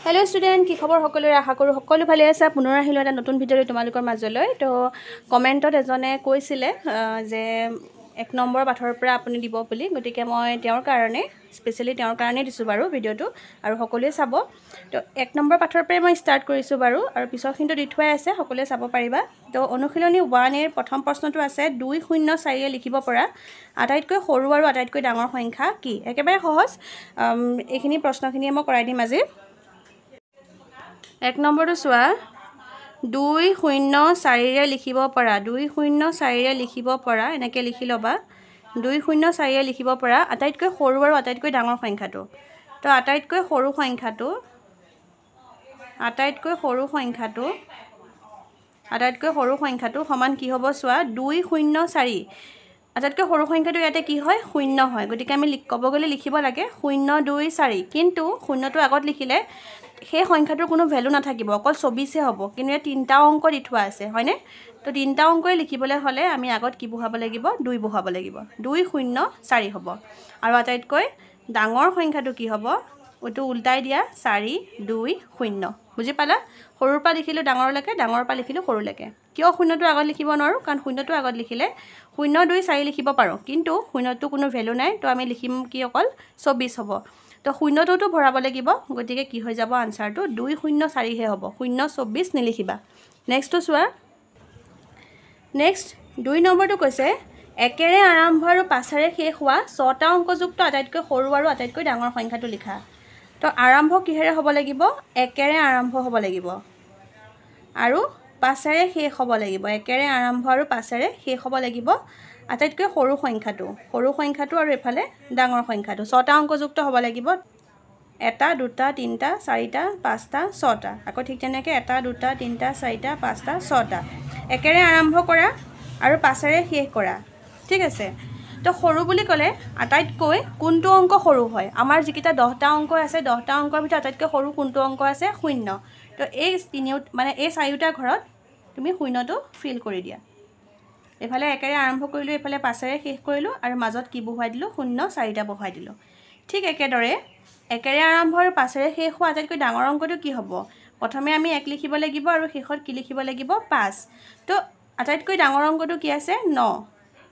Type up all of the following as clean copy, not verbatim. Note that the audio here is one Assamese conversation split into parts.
हेलो स्टूडेंट की खबर सकलोरे आशा करूँ सकलो भाले आछा पुনৰ আহিলো এটা নতুন ভিডিঅ তোমালোকৰ মাজলৈ তো কমেন্টত এজনে কৈছিলে যে 1 নম্বৰ পাঠৰ পৰা আপুনি দিব বুলি গতিকে মই তেওঁৰ কাৰণে স্পেশালি তেওঁৰ কাৰণে দিছো বাৰু ভিডিঅটো আৰু সকলোৱে চাব তো 1 নম্বৰ পাঠৰ পৰা মই স্টাৰ্ট কৰিছো বাৰু আৰু পিছৰ কিন্তু দি থোৱাই আছে সকলোৱে চাব পাৰিবা তো অনুশীলনী 1 এৰ প্ৰথম প্ৰশ্নটো আছে 204 এ লিখিব পৰা আটাইতকৈ সৰু আৰু আটাইতকৈ ডাঙৰ সংখ্যা কি একেবাৰে সহজ এইখিনি প্ৰশ্নখিনি মই কৰাই দিম আজি 1 নম্বৰটো চোৱা 204 ৰে লিখিব পৰা 204 ৰে লিখিব পৰা এনেকৈ লিখি লবা 204 ৰে লিখিব পৰা আটাইতকৈ সৰু আৰু আটাইতকৈ ডাঙৰ সংখ্যাটো তো আটাইতকৈ সৰু সংখ্যাটো সমান কি হ'ব চোৱা 204 আটাইতকৈ সৰু সংখ্যাটো ইয়াতে কি হয় 0 হয় গতিকে আমি ক'ব গলে লিখিব লাগে 024 কিন্তু 0টো আগত লিখিলে সেই সংখ্যাটোৰ কোনো ভ্যালু নাথাকিব অকল 24 হে হ'ব কিন্তু এই তিনটা অংক দি থোৱা আছে হয়নে তো তিনটা অংকই লিখিবলৈ হলে আমি আগত কি বহাব লাগিব 2 বহাব লাগিব 204 হ'ব আৰু আটাইতকৈ ডাঙৰ সংখ্যাটো কি হ'ব ওটো উল্টাই দিয়া 420 বুজি পালা সৰুৰ পৰা লিখিলো ডাঙৰলৈকে ডাঙৰৰ পৰা লিখিলো সৰুলৈকে কিয় 0টো আগত লিখিব নোৱাৰো কাৰণ 0টো আগত লিখিলে 024 লিখিব পাৰো কিন্তু 0টো কোনো ভ্যালু নাই তো আমি লিখিম কি অকল 24 হ'ব তো 0টো ভৰাব লাগিব গতিকে কি হৈ যাব আনসাৰটো 204 হে হ'ব 024 নিলিখিবা নেক্সটটো চোৱা নেক্সট 2 নম্বৰটো কৈছে একেৰে আৰম্ভ আৰু পাছৰে শেষ হোৱা 6টা অংকযুক্ত আটাইতকৈ সৰু আৰু আটাইতকৈ ডাঙৰ সংখ্যাটো লিখা তো আৰম্ভ কিহেৰে হ'ব লাগিব একেৰে আৰম্ভ হ'ব লাগিব আৰু পাছৰে শেষ হ'ব লাগিব একেৰে আৰম্ভ আৰু পাছৰে শেষ হ'ব লাগিব আটাইতকৈ সৰু সংখ্যাটো আৰু এফালে ডাঙৰ সংখ্যাটো 6টা অংকযুক্ত হ'ব লাগিব 1 2 3 4 5 6টা আকৌ ঠিক তেনেকৈ 1 2 3 4 5 6টা একেৰে আৰম্ভ কৰা আৰু পাছৰে শেষ কৰা ঠিক আছে তো সৰু বুলি ক'লে আটাইতকৈ কোনটো অংক সৰু হয় আমাৰ যিকিটা 10টা অংক আছে 10টা অংকৰ ভিতৰত আটাইতকৈ সৰু কোনটো অংক আছে 0 তো এই মানে এই চাৰিটা ঘৰত তুমি 0টো ফিল কৰি দিয়া এফালে একেৰে আৰম্ভ কৰিলো এফালে পাছৰে শেষ কৰিলো আৰু মাজত কি বহাই দিলো 0 4টা বহাই দিলো ঠিক একেদৰে একেৰে আৰম্ভ আৰু পাছৰে শেষ হোৱা আটাইতকৈ ডাঙৰ অংকটো কি হ'ব প্ৰথমে আমি 1 লিখিব লাগিব আৰু শেষত কি লিখিব লাগিব 5 তো আটাইতকৈ ডাঙৰ অংকটো কি আছে 9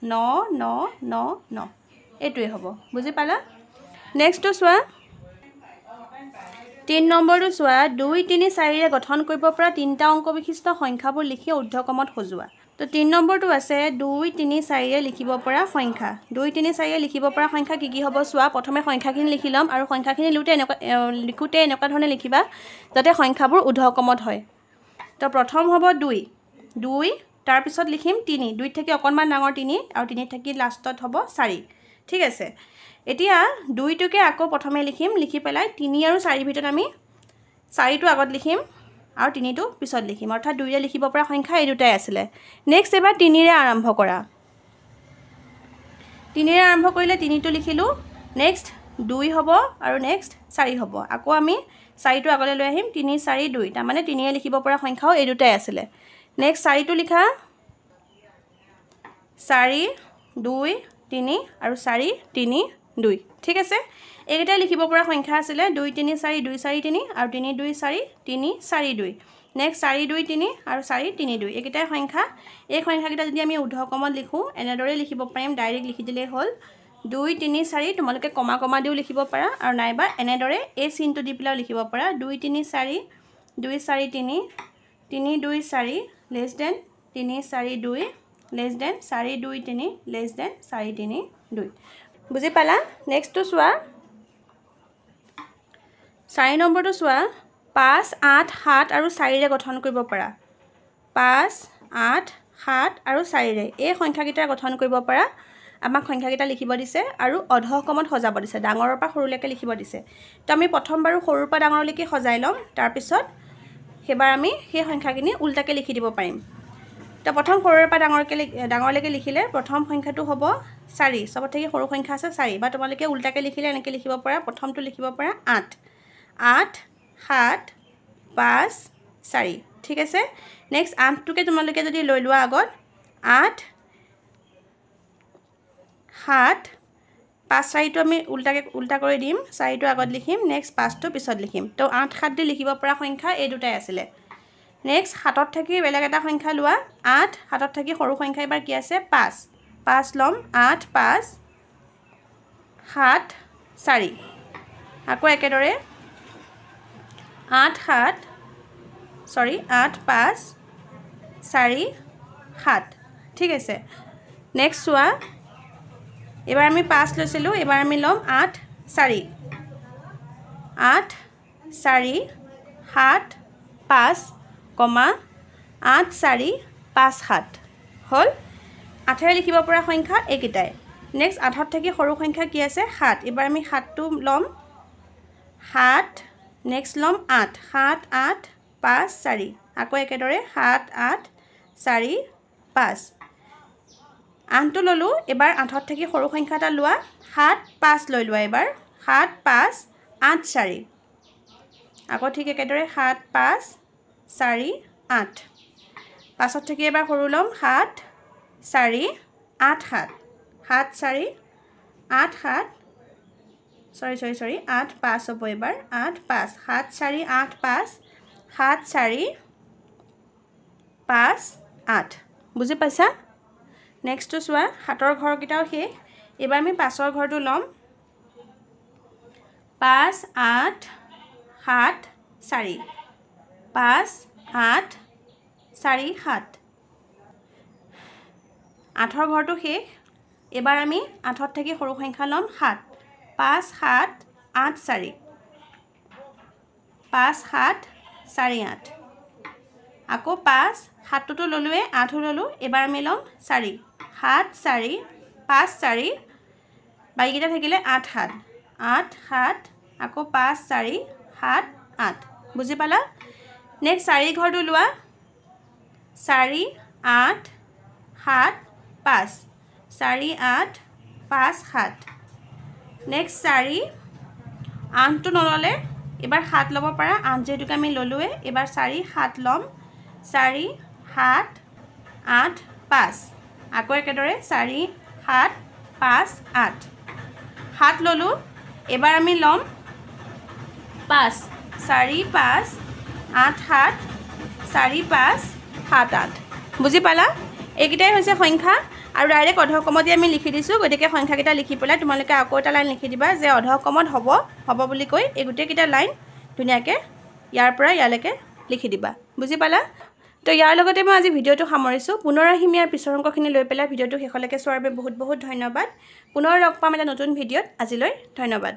9 9 9 9 এটোই হ'ব বুজি পালা নেক্সটটো চোৱা 3 নম্বৰটো চোৱা 2 3 4 ৰে গঠন কৰিব পৰা তিনটা অংক বিশিষ্ট সংখ্যাবোৰ লিখি ঊৰ্ধ্বক্ৰমত সজোৱা তো 3 নম্বৰটো আছে 2 3 4 ৰে লিখিব পৰা সংখ্যা 2 3 4 ৰে লিখিব পৰা সংখ্যা কি হ'ব চোৱা প্ৰথমে সংখ্যাখিনি লিখি লম আৰু সংখ্যাখিনি লিখোতে এনেকুৱা ধৰণে লিখিবা যাতে সংখ্যাবোৰ ঊৰ্ধ্বক্ৰমত হয় তো প্ৰথম হ'ব 2 তাৰ পিছত লিখিম 3 2 থেকে অকনমান ডাঙৰ 3 আৰু 3 থেকে লাষ্টত হ'ব 4 ঠিক আছে এতিয়া 2 টোকে আকৌ প্ৰথমে লিখিম লিখি পেলাই 3 আৰু 4 ভিতৰত আমি 4 টো আগত লিখিম আৰু 3 টো পিছত লিখিম অৰ্থাৎ 2 ৰে লিখিব পৰা সংখ্যা এই দুটাই আছিল নেক্সট এবাৰ 3 ৰে আৰম্ভ কৰা 3 ৰে আৰম্ভ কৰিলে 3 টো লিখিলো নেক্সট 2 হ'ব আৰু নেক্সট 4 হ'ব আকৌ আমি 4 টো আগলৈ লৈ আহিম 3 4 2 তাৰ মানে 3 ৰে লিখিব পৰা সংখ্যাও এই দুটাই আছিল নেক্সট 4 টো লিখা 4 2 3 আৰু 4 3 2 ঠিক আছে এইটা লিখিব পৰা সংখ্যা আছিল 2 3 4 2 4 3 আৰু 3 2 4 3 4 2 নেক্সট 4 2 3 আৰু 4 3 2 এইটা সংখ্যা এই সংখ্যাকিটা যদি আমি ঊৰ্ধ্বক্ৰমত লিখো এনেদৰে লিখিব পাৰিম ডাইৰেক্ট লিখি দিলে হ'ল 2 3 4 তোমালোকে কমা কমা দিও লিখিব পাৰা আৰু নাইবা এনেদৰে এই চিনটো দি পেলাও লিখিব পাৰা 2 3 4 2 4 3 3 2 4 less than 3 4 2 less than 4 2 3 less than 4 3 2 বুজি পালা নেক্সটটো চোৱা 4 নম্বৰটো চোৱা 5 8 7 আৰু 4 ৰে গঠন কৰিব পৰা 5 8 7 আৰু 4 ৰে এই সংখ্যাকিটা গঠন কৰিব পৰা আমাক সংখ্যাকিটা লিখিব দিছে আৰু অৰ্ধক্ৰমত সজাব দিছে ডাঙৰৰ পৰা সৰুলৈকে লিখিব দিছে তো আমি প্ৰথম বাৰ সৰুৰ পৰা ডাঙৰলৈকে সজাই লম তাৰ পিছত হেবাৰ আমি সেই সংখ্যাখিনি উল্টাকে লিখি দিব পাৰিম তো প্ৰথম সৰুৰ পৰা ডাঙৰলৈকে লিখিলে প্ৰথম সংখ্যাটো হ'ব 4 সবত থেকে সৰু সংখ্যা আছে 4 বা তোমালোকে উল্টাকে লিখিলে এনেকৈ লিখিব পাৰা প্ৰথমটো লিখিব পাৰা 8 8 7 5 4 ঠিক আছে নেক্সট 8 টোকে তোমালোকে যদি লৈ লোৱা আগত 8 7 5 4টো আমি উল্টা কৰি দিম 4টো আগত লিখিম নেক্সট 5টো পিছত লিখিম তো 8 7 দি লিখিব পৰা সংখ্যা এই দুটাই আছিল নেক্সট 7ত থাকি বেলেগ এটা সংখ্যা লোৱা 8 7ত থাকি সৰু সংখ্যা এবাৰ কি আছে 5 5 লম 8 5 7 4 আকৌ একেদৰে 8 5 4 7 ঠিক আছে নেক্সট চোৱা এবাৰ আমি 5 লৈছিলো এবাৰ আমি লম 8 4 8 4 7 5 8 4 5 7 হল 8 লিখিব পৰা সংখ্যা এইকেইটাই নেক্সট 8ত থাকি সৰু সংখ্যা কি আছে 7 এবাৰ আমি 7টো লম 7 নেক্সট লম 8 7 8 5 4 আকৌ একেদৰে 7 8 4 5 8টো ললো এবাৰ 8ত থাকি সৰু সংখ্যা এটা লোৱা 7 5 লৈ লোৱা এবাৰ 7 5 8 4 আকৌ ঠিক একেদৰে 7 5 4 8 5ত থাকি এবাৰ সৰু লম 7 4 8 7 7 4 8 7 সৰি 8 5 হ'ব এবাৰ 8 5 7 4 8 5 7 4 5 8 বুজি পাইছা নেক্সটটো চোৱা 7ৰ ঘৰকেইটাও শেষ এবাৰ আমি 5ৰ ঘৰটো লম 5 8 7 4 5 8 4 7 8ৰ ঘৰটো শেষ এবাৰ আমি 8ত থাকি সৰু সংখ্যা লম 7 5 7 8 4 5 7 4 8 আকৌ 5 7টো ললোৱে 8ও ললো এবাৰ আমি লম 4 7 4 5 4 বাইকেইটা থাকিলে 8 7 8 7 আকৌ 5 4 7 8 বুজি পালা নেক্সট 4 ঘৰটো লোৱা 4 8 7 5 4 8 5 7 নেক্সট 4 8টো নললে এবাৰ 7 ল'ব পাৰা 8 যেহেতুকে আমি ললোৱে এবাৰ 4 7 লম 4 7 8 5 আকৌ একেদৰে 4 7 5 8 7 ললো এবাৰ আমি লম 5 4 5 8 7 4 5 7 8 বুজি পালা এইকেইটাই হৈছে সংখ্যা আৰু ডাইৰেক্ট অধঃক্ৰমতে আমি লিখি দিছোঁ গতিকে সংখ্যাকেইটা লিখি পেলাই তোমালোকে আকৌ এটা লাইন লিখি দিবা যে অধঃক্ৰমত হ'ব বুলি কৈ এই গোটেইকেইটা লাইন ধুনীয়াকৈ ইয়াৰ পৰা ইয়ালৈকে লিখি দিবা বুজি পালা তো ইয়াৰ লগতে মই আজি ভিডিঅ'টো সামৰিছোঁ পুনৰ আহিম ইয়াৰ পিছৰ অংকখিনি লৈ পেলাই ভিডিঅ'টো শেষলৈকে চোৱাৰ বাবে বহুত বহুত ধন্যবাদ পুনৰ লগ পাম এটা নতুন ভিডিঅ'ত আজিলৈ ধন্যবাদ